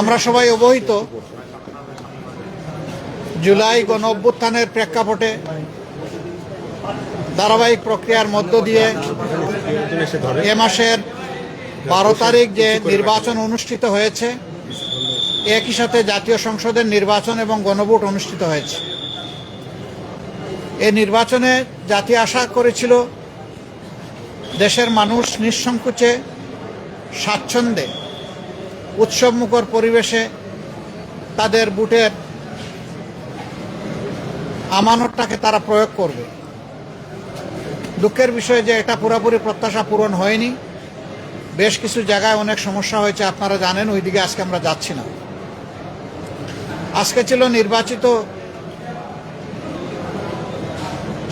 আমরা সবাই অবহিত, জুলাই গণ অভ্যুত্থানের প্রেক্ষাপটে ধারাবাহিক প্রক্রিয়ার মধ্য দিয়ে এ মাসের 12 তারিখ যে নির্বাচন অনুষ্ঠিত হয়েছে, একই সাথে জাতীয় সংসদের নির্বাচন এবং গণভোট অনুষ্ঠিত হয়েছে। এই নির্বাচনে জাতি আশা করেছিল দেশের মানুষ নিঃসংকোচে স্বাচ্ছন্দ্যে উৎসবমুখর পরিবেশে তাদের ভোটের আমানতটাকে তারা প্রয়োগ করবে। দুঃখের বিষয় যে এটা পুরোপুরি প্রত্যাশা পূরণ হয়নি। বেশ কিছু জায়গায় অনেক সমস্যা হয়েছে, আপনারা জানেন, ওইদিকে আজকে আমরা যাচ্ছি না। আজকে ছিল নির্বাচিত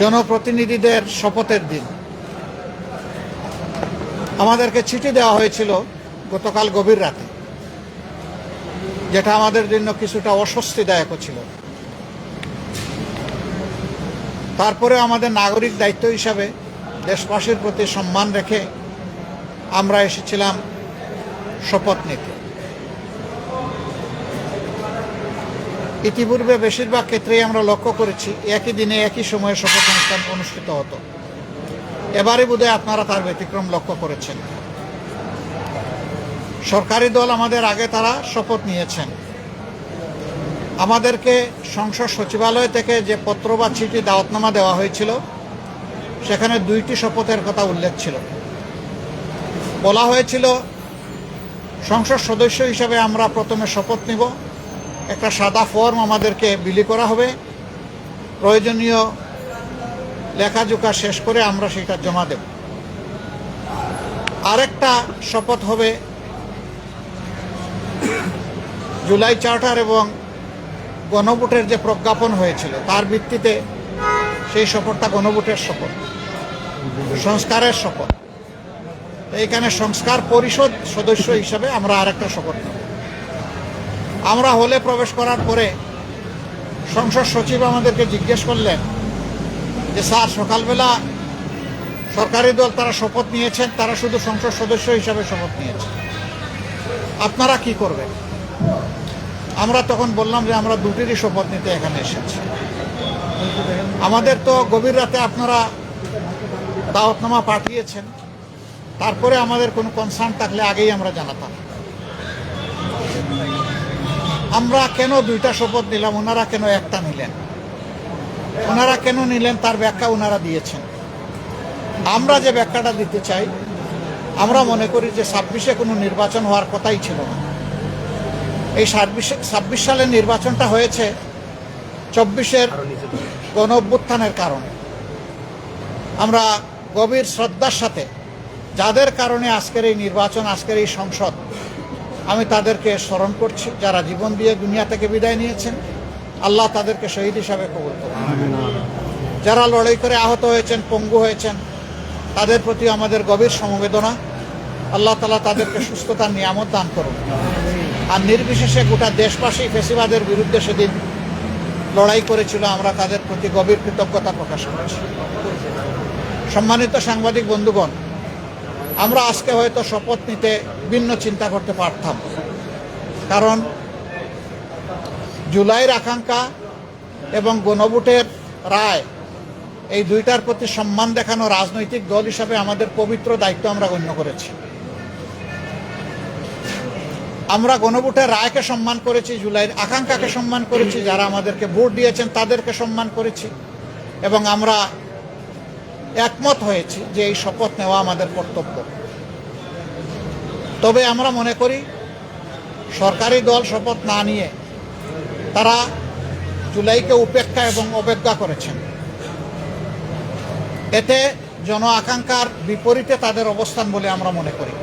জনপ্রতিনিধিদের শপথের দিন। আমাদেরকে চিঠি দেওয়া হয়েছিল গতকাল গভীর রাতে, যেটা আমাদের জন্য কিছুটা অস্বস্তিদায়ক ছিল। তারপরে আমাদের নাগরিক দায়িত্ব হিসাবে দেশবাসীর প্রতি সম্মান রেখে আমরা এসেছিলাম শপথ নিতে। ইতিপূর্বে বেশিরভাগ ক্ষেত্রেই আমরা লক্ষ্য করেছি একই দিনে একই সময়ে শপথ অনুষ্ঠান অনুষ্ঠিত হতো। এবারে বোধহয় আপনারা তার ব্যতিক্রম লক্ষ্য করেছেন। সরকারি দল আমাদের আগে তারা শপথ নিয়েছেন। আমাদেরকে সংসদ সচিবালয় থেকে যে পত্র বা চিঠি দাওয়াতনামা দেওয়া হয়েছিল, সেখানে 2টি শপথের কথা উল্লেখ ছিল। বলা হয়েছিল সংসদ সদস্য হিসাবে আমরা প্রথমে শপথ নিব, একটা সাদা ফর্ম আমাদেরকে বিলি করা হবে, প্রয়োজনীয় লেখাজোখা শেষ করে আমরা সেটা জমা দেব। আরেকটা শপথ হবে জুলাই চার্টার এবং গণভোটের যে প্রজ্ঞাপন হয়েছিল তার ভিত্তিতে সেই শপথটা গণভোটের শপথ, সংস্কারের শপথ। এইখানে সংস্কার পরিষদ সদস্য হিসাবে আমরা আরেকটা শপথ নেব। আমরা হলে প্রবেশ করার পরে সংসদ সচিব আমাদেরকে জিজ্ঞেস করলেন যে স্যার, সকালবেলা সরকারি দল তারা শপথ নিয়েছেন, তারা শুধু সংসদ সদস্য হিসাবে শপথ নিয়েছেন, আপনারা কি করবেন? আমরা তখন বললাম যে আমরা 2টিরই শপথ নিতে এখানে এসেছি। আমাদের তো গভীর রাতে আপনারা দাওয়াতনামা পাঠিয়েছেন, তারপরে আমাদের কোনো কনসার্ন থাকলে আগেই আমরা জানাতাম। আমরা কেন 2টা শপথ নিলাম, ওনারা কেন একটা নিলেন? ওনারা কেন নিলেন তার ব্যাখ্যা ওনারা দিয়েছেন। আমরা যে ব্যাখ্যাটা দিতে চাই, আমরা মনে করি যে 26-এ কোনো নির্বাচন হওয়ার কথাই ছিল না। এই 26 সালের নির্বাচনটা হয়েছে 24-এর গণ অভ্যুত্থানের কারণে। আমরা গভীর শ্রদ্ধার সাথে যাদের কারণে আজকের এই নির্বাচন, আজকের এই সংসদ, আমি তাদেরকে স্মরণ করছি, যারা জীবন দিয়ে দুনিয়া থেকে বিদায় নিয়েছেন। আল্লাহ তাদেরকে শহীদ হিসাবে কবুল করুন। যারা লড়াই করে আহত হয়েছেন, পঙ্গু হয়েছেন, তাদের প্রতি আমাদের গভীর সমবেদনা। আল্লাহ তাআলা তাদেরকে সুস্থতার নিয়ামত দান করুন। আর নির্বিশেষে গোটা দেশবাসী ফ্যাসিবাদের বিরুদ্ধে সেদিন লড়াই করেছিল, আমরা তাদের প্রতি গভীর কৃতজ্ঞতা প্রকাশ করছি। সম্মানিত সাংবাদিক বন্ধুগণ, আমরা আজকে হয়তো শপথ নিতে ভিন্ন চিন্তা করতে পারতাম, কারণ জুলাইয়ের আকাঙ্ক্ষা এবং গণভোটের রায়, এই 2টার প্রতি সম্মান দেখানো রাজনৈতিক দল হিসাবে আমাদের পবিত্র দায়িত্ব আমরা গণ্য করেছি। আমরা গণভোটের রায়কে সম্মান করেছি, জুলাইয়ের আকাঙ্ক্ষাকে সম্মান করেছি, যারা আমাদেরকে ভোট দিয়েছেন তাদেরকে সম্মান করেছি, এবং আমরা একমত হয়েছি যে এই শপথ নেওয়া আমাদের কর্তব্য। তবে আমরা মনে করি সরকারি দল শপথ না নিয়ে তারা জুলাইকে উপেক্ষা এবং অবজ্ঞা করেছেন। এতে জন আকাঙ্ক্ষার বিপরীতে তাদের অবস্থান বলে আমরা মনে করি।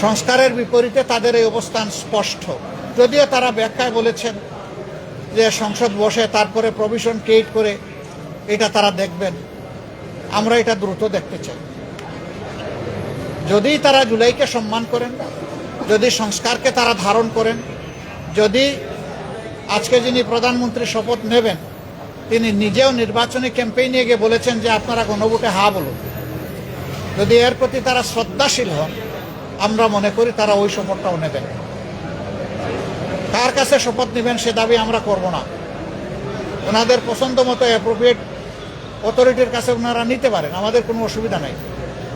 সংস্কারের বিপরীতে তাদের এই অবস্থান স্পষ্ট। যদিও তারা ব্যাখ্যায় বলেছেন যে সংসদ বসে তারপরে প্রভিশন ক্রিয়েট করে এটা তারা দেখবেন, আমরা এটা দ্রুত দেখতে চাই। যদি তারা জুলাইকে সম্মান করেন, যদি সংস্কারকে তারা ধারণ করেন, যদি আজকে যিনি প্রধানমন্ত্রী শপথ নেবেন তিনি নিজেও নির্বাচনী ক্যাম্পেইনে গিয়ে বলেছেন যে আপনারা গণভোটে হা বলুন, যদি এর প্রতি তারা শ্রদ্ধাশীল হন, আমরা মনে করি তারা ওই শপথটাও নেবেন। কার কাছে শপথ নেবেন সে দাবি আমরা করব না। ওনাদের পছন্দ মতো অ্যাপ্রোপ্রিয়েট অথরিটির কাছে ওনারা নিতে পারেন, আমাদের কোনো অসুবিধা নেই।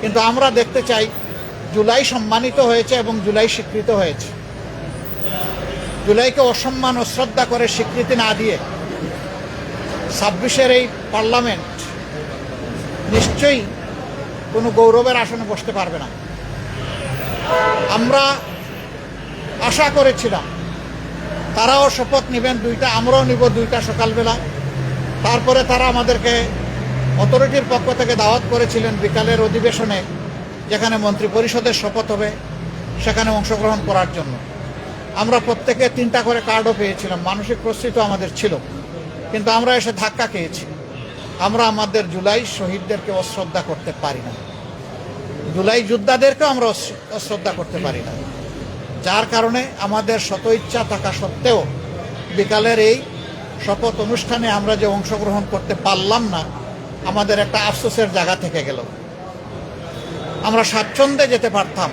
কিন্তু আমরা দেখতে চাই জুলাই সম্মানিত হয়েছে এবং জুলাই স্বীকৃত হয়েছে। জুলাইকে অসম্মান অশ্রদ্ধা করে স্বীকৃতি না দিয়ে 26-এর এই পার্লামেন্ট নিশ্চয়ই কোনো গৌরবের আসনে বসতে পারবে না। আমরা আশা করেছিলাম তারাও শপথ নেবেন দুইটা, আমরাও নিব দুইটা সকালবেলা। তারপরে তারা আমাদেরকে অথরিটির পক্ষ থেকে দাওয়াত করেছিলেন বিকালের অধিবেশনে, যেখানে মন্ত্রী পরিষদের শপথ হবে, সেখানে অংশগ্রহণ করার জন্য। আমরা প্রত্যেকে 3টা করে কার্ডও পেয়েছিলাম, মানসিক প্রস্তুতি আমাদের ছিল, কিন্তু আমরা এসে ধাক্কা খেয়েছি। আমরা আমাদের জুলাই শহীদদেরকে অশ্রদ্ধা করতে পারি না, জুলাই যোদ্ধাদেরকেও আমরা অশ্রদ্ধা করতে পারি না। যার কারণে আমাদের শত ইচ্ছা থাকা সত্ত্বেও বিকালের এই শপথ অনুষ্ঠানে আমরা যে অংশগ্রহণ করতে পারলাম না, আমাদের একটা আফসোসের জায়গা থেকে গেল। আমরা স্বাচ্ছন্দ্যে যেতে পারতাম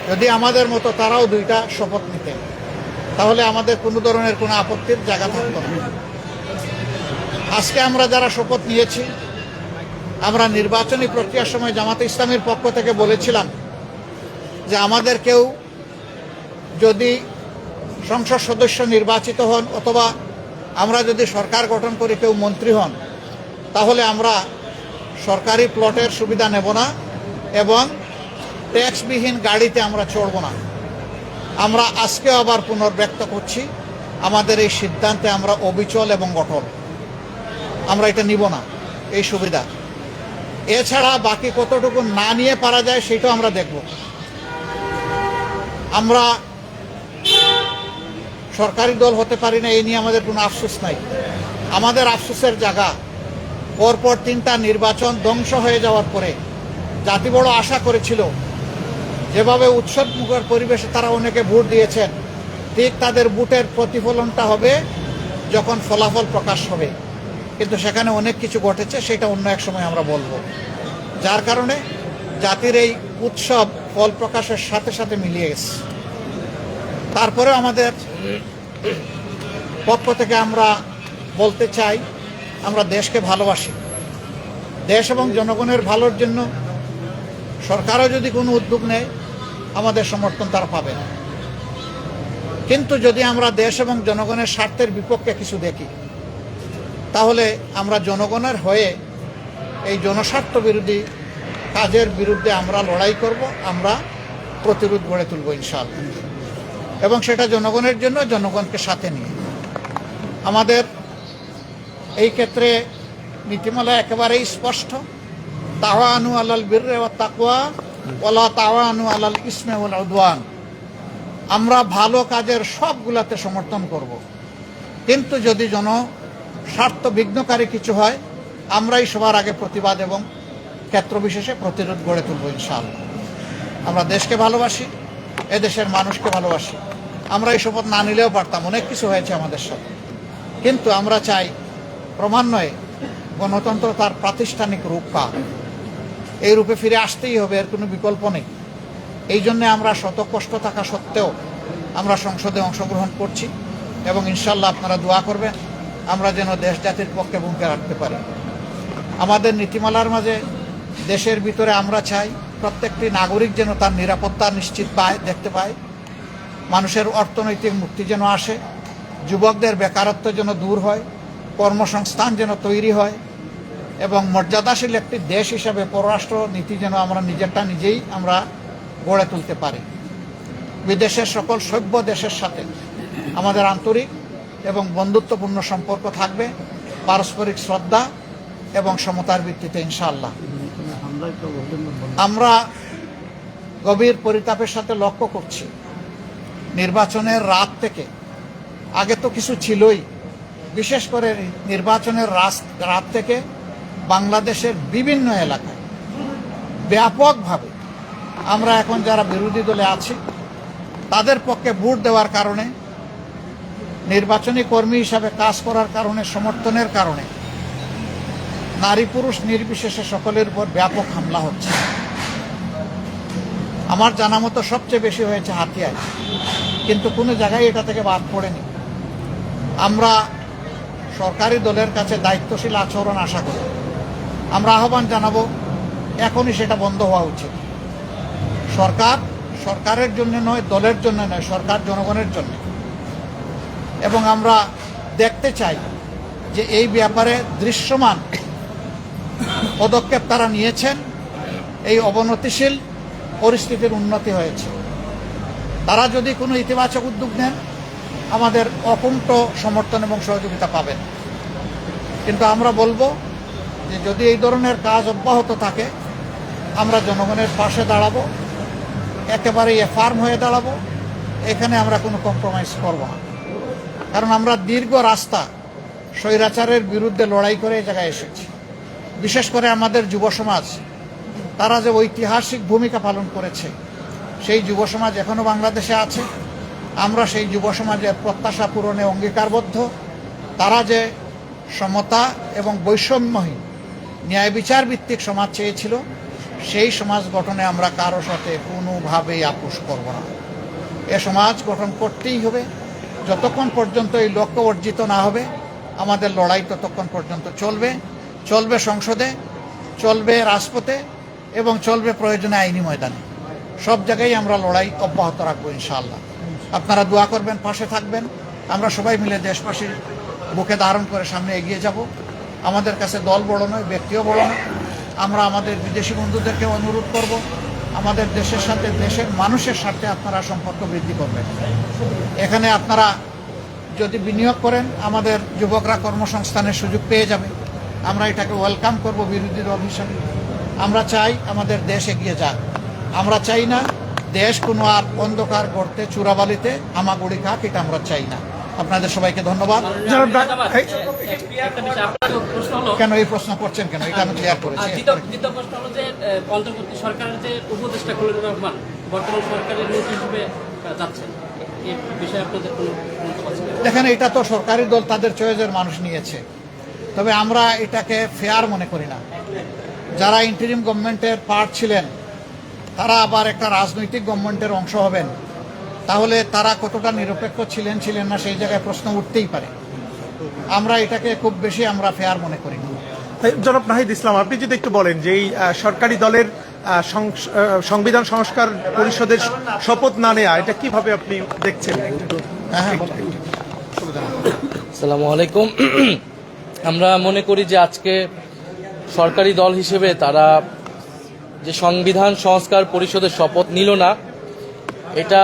যদি আমাদের মতো তারাও 2টা শপথ নিতেন, তাহলে আমাদের কোনো ধরনের কোনো আপত্তির জায়গা থাকতো না। আজকে আমরা যারা শপথ নিয়েছি, আমরা নির্বাচনী প্রক্রিয়ার সময় জামাতে ইসলামীর পক্ষ থেকে বলেছিলাম যে আমাদের কেউ যদি সংসদ সদস্য নির্বাচিত হন অথবা আমরা যদি সরকার গঠন করে কেউ মন্ত্রী হন, তাহলে আমরা সরকারি প্লটের সুবিধা নেব না এবং ট্যাক্সবিহীন গাড়িতে আমরা চড়ব না। আমরা আজকে আবার পুনর্ব্যক্ত করছি, আমাদের এই সিদ্ধান্তে আমরা অবিচল এবং অটল। আমরা এটা নিব না এই সুবিধা। এছাড়া বাকি কতটুকু না নিয়ে পারা যায় সেটাও আমরা দেখব। আমরা সরকারি দল হতে পারি না, এই নিয়ে আমাদের কোনো আফসোস নাই। আমাদের আফসোসের জায়গা পরপর 3টা নির্বাচন ধ্বংস হয়ে যাওয়ার পরে জাতি বড় আশা করেছিল, যেভাবে উৎসবমুখর পরিবেশে তারা অনেকে ভোট দিয়েছেন, ঠিক তাদের ভোটের প্রতিফলনটা হবে যখন ফলাফল প্রকাশ হবে। কিন্তু সেখানে অনেক কিছু ঘটেছে, সেটা অন্য এক সময় আমরা বলবো। যার কারণে জাতির এই উৎসব ফল প্রকাশের সাথে সাথে মিলিয়ে গেছে। তারপরে আমাদের পক্ষ থেকে আমরা বলতে চাই, আমরা দেশকে ভালোবাসি। দেশ এবং জনগণের ভালোর জন্য সরকারও যদি কোনো উদ্যোগ নেয়, আমাদের সমর্থন তারা পাবে না। কিন্তু যদি আমরা দেশ এবং জনগণের স্বার্থের বিপক্ষে কিছু দেখি, তাহলে আমরা জনগণের হয়ে এই জনস্বার্থ বিরোধী কাজের বিরুদ্ধে আমরা লড়াই করব, আমরা প্রতিরোধ গড়ে তুলব ইনশাআল্লাহ। এবং সেটা জনগণের জন্য, জনগণকে সাথে নিয়ে। আমাদের এই ক্ষেত্রে নীতিমালা একেবারেই স্পষ্ট, তাওয়ানু আলাল বিররি ওয়াত তাকওয়া ওয়ালা তাওয়ানু আলাল ইসমি ওয়াল উদওয়ান। আমরা ভালো কাজের সবগুলাতে সমর্থন করব, কিন্তু যদি জনস্বার্থ বিঘ্নকারী কিছু হয়, আমরাই সবার আগে প্রতিবাদ এবং ক্ষেত্রবিশেষে প্রতিরোধ গড়ে তুলব ইনশাআল্লাহ। আমরা দেশকে ভালোবাসি, এদেশের মানুষকে ভালোবাসি। আমরা এই শপথ না নিলেও পারতাম, অনেক কিছু হয়েছে আমাদের সাথে, কিন্তু আমরা চাই ক্রমান্বয়ে গণতন্ত্র তার প্রাতিষ্ঠানিক রূপ পাক। এই রূপে ফিরে আসতেই হবে, এর কোনো বিকল্প নেই। এই জন্যে আমরা শত কষ্ট থাকা সত্ত্বেও আমরা সংসদে অংশগ্রহণ করছি এবং ইনশাল্লাহ আপনারা দোয়া করবেন আমরা যেন দেশ জাতির পক্ষে ভূমিকা রাখতে পারি। আমাদের নীতিমালার মাঝে দেশের ভিতরে আমরা চাই প্রত্যেকটি নাগরিক যেন তার নিরাপত্তা নিশ্চিত পায়, দেখতে পায়। মানুষের অর্থনৈতিক মুক্তি যেন আসে, যুবকদের বেকারত্ব যেন দূর হয়, কর্মসংস্থান যেন তৈরি হয় এবং মর্যাদাশীল একটি দেশ হিসাবে পররাষ্ট্র নীতি যেন আমরা নিজেরটা নিজেই আমরা গড়ে তুলতে পারি। বিদেশের সকল সভ্য দেশের সাথে আমাদের আন্তরিক এবং বন্ধুত্বপূর্ণ সম্পর্ক থাকবে, পারস্পরিক শ্রদ্ধা এবং সমতার ভিত্তিতে ইনশাআল্লাহ। আমরা গভীর পরিতাপের সাথে লক্ষ্য করছি, নির্বাচনের রাত থেকে, আগে তো কিছু ছিলই, বিশেষ করে নির্বাচনের রাত থেকে বাংলাদেশের বিভিন্ন এলাকায় ব্যাপকভাবে আমরা এখন যারা বিরোধী দলে আছি তাদের পক্ষে ভোট দেওয়ার কারণে, নির্বাচনী কর্মী হিসাবে কাজ করার কারণে, সমর্থনের কারণে নারী পুরুষ নির্বিশেষে সকলের উপর ব্যাপক হামলা হচ্ছে। আমার জানা মতো সবচেয়ে বেশি হয়েছে হাতিয়ায়, কিন্তু কোনো জায়গায় এটা থেকে বাদ পড়েনি। আমরা সরকারি দলের কাছে দায়িত্বশীল আচরণ আশা করি। আমরা আহ্বান জানাবো এখনই সেটা বন্ধ হওয়া উচিত। সরকারের জন্য নয়, দলের জন্য নয়, সরকার জনগণের জন্য। এবং আমরা দেখতে চাই যে এই ব্যাপারে দৃশ্যমান পদক্ষেপ তারা নিয়েছেন, এই অবনতিশীল পরিস্থিতির উন্নতি হয়েছে। তারা যদি কোনো ইতিবাচক উদ্যোগ নেন, আমাদের অকুণ্ঠ সমর্থন এবং সহযোগিতা পাবেন। কিন্তু আমরা বলবো যে যদি এই ধরনের কাজ অব্যাহত থাকে, আমরা জনগণের পাশে দাঁড়াবো, একেবারেই ফার্ম হয়ে দাঁড়াবো। এখানে আমরা কোনো কম্প্রোমাইজ করব না, কারণ আমরা দীর্ঘ রাস্তা স্বৈরাচারের বিরুদ্ধে লড়াই করে এই জায়গায় এসেছি। বিশেষ করে আমাদের যুব সমাজ, তারা যে ঐতিহাসিক ভূমিকা পালন করেছে, সেই যুব সমাজ এখনও বাংলাদেশে আছে। আমরা সেই যুব সমাজের প্রত্যাশা পূরণে অঙ্গীকারবদ্ধ। তারা যে সমতা এবং বৈষম্যহীন ন্যায় বিচার ভিত্তিক সমাজ চেয়েছিল, সেই সমাজ গঠনে আমরা কারো সাথে কোনোভাবেই আপোষ করব না। এ সমাজ গঠন করতেই হবে। যতক্ষণ পর্যন্ত এই লক্ষ্য অর্জিত না হবে, আমাদের লড়াই ততক্ষণ পর্যন্ত চলবে সংসদে, চলবে রাজপথে এবং চলবে প্রয়োজনে আইনি ময়দানে। সব জায়গায় আমরা লড়াই অব্যাহত রাখবো ইনশাআল্লাহ। আপনারা দোয়া করবেন, পাশে থাকবেন। আমরা সবাই মিলে দেশবাসীর বুকে ধারণ করে সামনে এগিয়ে যাব। আমাদের কাছে দল বড় নয়, ব্যক্তিও বড় নয়। আমরা আমাদের বিদেশি বন্ধুদেরকে অনুরোধ করব, আমাদের দেশের সাথে, দেশের মানুষের সাথে আপনারা সম্পর্ক বৃদ্ধি করবেন। এখানে আপনারা যদি বিনিয়োগ করেন, আমাদের যুবকরা কর্মসংস্থানের সুযোগ পেয়ে যাবে। আমরা এটাকে ওয়েলকাম করব বিরোধী দল হিসাবে। আমরা চাই আমাদের দেশ এগিয়ে যাক। আমরা চাই না দেশ কোনো আর অন্ধকার গর্তে চূড়াবালিতে হামাগুড়ি খাক, এটা আমরা চাই না। আপনাদের সবাইকে ধন্যবাদ। কেন এই প্রশ্ন করছেন কেন? এটা আমি ক্লিয়ার করেছি। দ্বিতীয় প্রশ্ন হলো যে অন্তর্বর্তী সরকারের যে উপদেষ্টা খলিলুর রহমান বর্তমান সরকারের মন্ত্রী হিসেবে যাচ্ছেন, এই বিষয়ে আপনাদের কোনো দেখেন, এটা তো সরকারি দল তাদের চয়েসের মানুষ নিয়েছে, তবে আমরা এটাকে ফেয়ার মনে করি না। যারা ইন্টারিম গভর্নমেন্টের পার্ট ছিলেন, তারা আবার একটা রাজনৈতিক গভর্নমেন্টের অংশ হবেন, তাহলে তারা কতটা নিরপেক্ষ ছিলেন না, সেই জায়গায় প্রশ্ন উঠতেই পারে। আমরা এটাকে খুব বেশি আমরা ফেয়ার মনে করি না। জনাব নাহিদ ইসলাম, আপনি যদি একটু বলেন যে এই সরকারি দলের সংবিধান সংস্কার পরিষদের শপথ না নেওয়া, এটা কিভাবে আপনি দেখছেন? আসসালামু আলাইকুম। আমরা মনে করি যে আজকে সরকারি দল হিসেবে তারা যে সংবিধান সংস্কার পরিষদের শপথ নিল না, এটা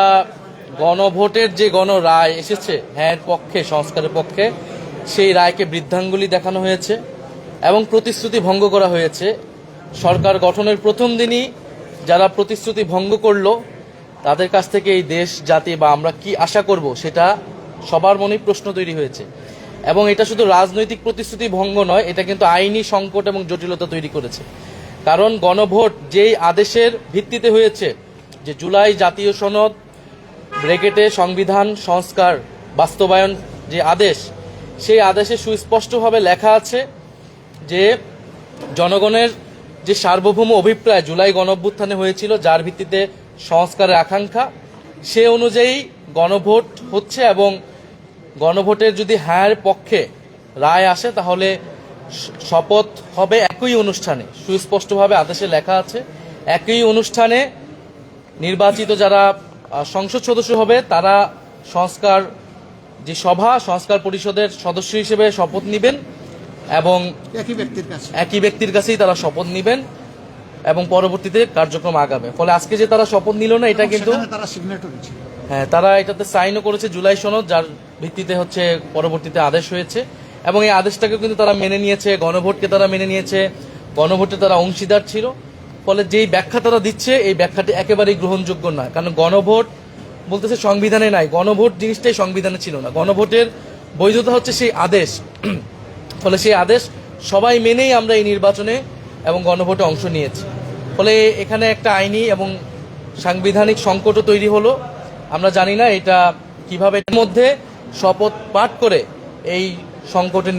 গণভোটের যে গণরায় এসেছে হ্যাঁ পক্ষে, সংস্কারের পক্ষে, সেই রায়কে বৃদ্ধাঙ্গুলি দেখানো হয়েছে এবং প্রতিশ্রুতি ভঙ্গ করা হয়েছে। সরকার গঠনের প্রথম দিনই যারা প্রতিশ্রুতি ভঙ্গ করলো, তাদের কাছ থেকে এই দেশ জাতি বা আমরা কি আশা করব, সেটা সবার মনেই প্রশ্ন তৈরি হয়েছে। এবং এটা শুধু রাজনৈতিক প্রতিশ্রুতি ভঙ্গ নয়, এটা কিন্তু আইনি সংকট এবং জটিলতা তৈরি করেছে। কারণ গণভোট যেই আদেশের ভিত্তিতে হয়েছে, যে জুলাই জাতীয় সনদ ব্রেকেটে সংবিধান সংস্কার বাস্তবায়ন যে আদেশ, সেই আদেশে সুস্পষ্টভাবে লেখা আছে যে জনগণের যে সার্বভৌম অভিপ্রায় জুলাই গণঅভ্যুত্থানে হয়েছিল, যার ভিত্তিতে সংস্কারের আকাঙ্ক্ষা, সে অনুযায়ী গণভোট হচ্ছে এবং গণভোটের যদি হ্যাঁর পক্ষে রায় আসে, তাহলে শপথ হবে একই অনুষ্ঠানে। সুস্পষ্টভাবে আদেশে লেখা আছে একই অনুষ্ঠানে নির্বাচিত যারা সংসদ সদস্য হবে, তারা সংস্কার যে সভা, সংস্কার পরিষদের সদস্য হিসেবে শপথ নেবেন এবং একই ব্যক্তির কাছেই তারা শপথ নেবেন এবং পরবর্তীতে কার্যক্রম আগাবে। ফলে আজকে যে তারা শপথ নিল না, এটা কিন্তু হ্যাঁ, তারা এটাতে সাইনও করেছে জুলাই সনদ, যার ভিত্তিতে হচ্ছে পরবর্তীতে আদেশ হয়েছে এবং এই আদেশটাকে কিন্তু তারা মেনে নিয়েছে, গণভোটকে তারা মেনে নিয়েছে, গণভোটে তারা অংশীদার ছিল। ফলে যেই ব্যাখ্যা তারা দিচ্ছে, এই ব্যাখ্যাটি একেবারেই গ্রহণযোগ্য নয়। কারণ গণভোট বলতেছে সংবিধানে নাই, গণভোট জিনিসটাই সংবিধানে ছিল না। গণভোটের বৈধতা হচ্ছে সেই আদেশ। ফলে সেই আদেশ সবাই মেনেই আমরা এই নির্বাচনে এবং গণভোটে অংশ নিয়েছি। ফলে এখানে একটা আইনি এবং সাংবিধানিক সংকটও তৈরি হলো। আমরা জানি না এটা কিভাবে মধ্যে শপথ পাঠ করে এই সংকটের